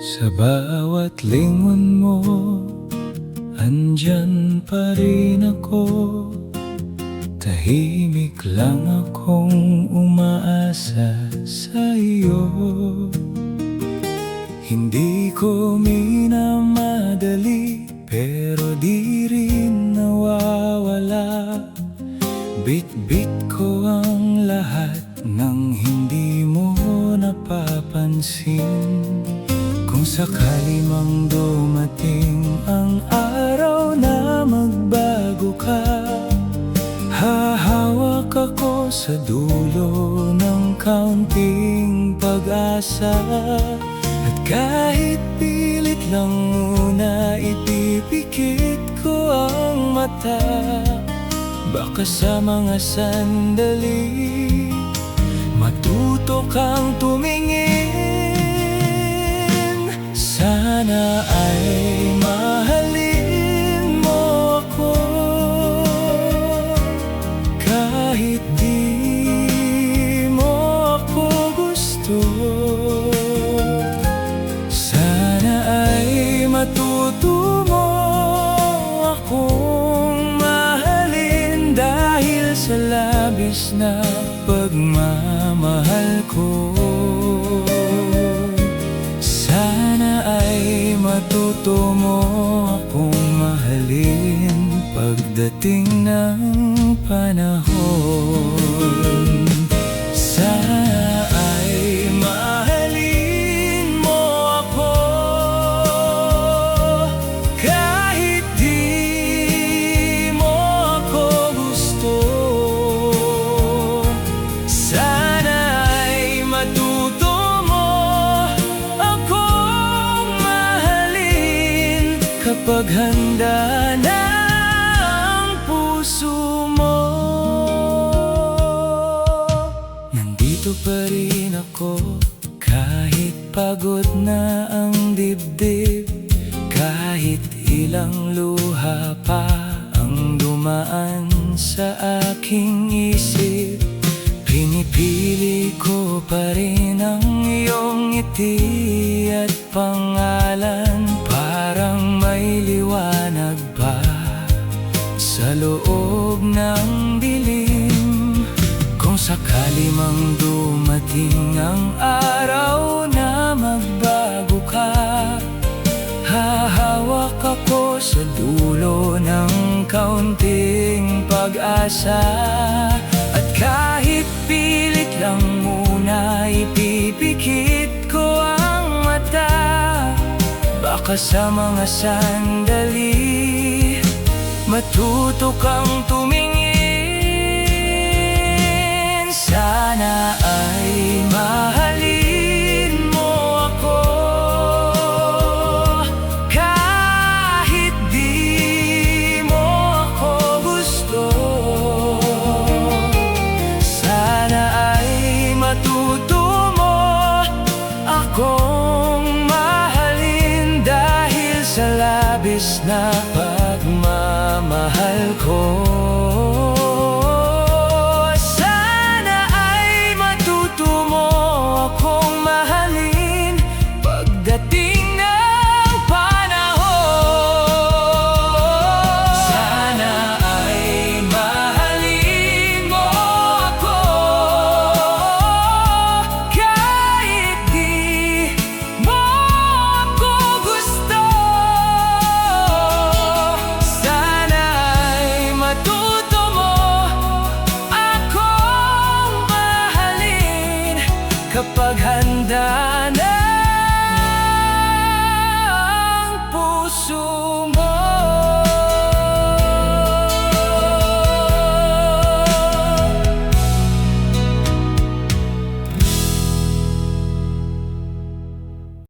Sa bawat lingon mo, andyan pa rin ako. Tahimik lang akong umaasa sa iyo. Hindi ko minamadali, pero di rin nawawala. Bit-bit ko ang lahat nang hindi mo napapansin. Kung sakali mang dumating ang araw na magbago ka, hahawak ako sa dulo ng kaunting pag-asa. At kahit pilit lang muna, ipipikit ko ang mata. Baka sa mga sandali matuto kang tumingin. Sana ay mahalin mo ako kahit di mo ako gusto. Sana ay matuto mo akong mahalin dahil sa labis na pagmamahal ko. Sana ay matuto mo akong mahalin pagdating ng panahon. Sana ay mahalin mo ako kahit di mo ako gusto. Sana ay matuto kapag handa na ang puso mo. Nandito pa rin ako kahit pagod na ang dibdib. Kahit ilang luha pa ang dumaan sa aking isip, pinipili ko pa rin ang iyong ngiti at pangalan. Parang may liwanag pa sa loob ng dilim. Kung sakali mang dumating ang araw na magbago ka, hahawak ako sa dulo ng kaunting pag-asa. At kahit pilit lang muna, ipipikit ko ang mata. Baka sa mga sandali matuto kang tumingin. Sana ay mahalin mo ako kahit di mo ako gusto. Sana ay matuto mo akong sa labis na pagmamahal ko. Sana ay matuto mo akong mahalin pagdating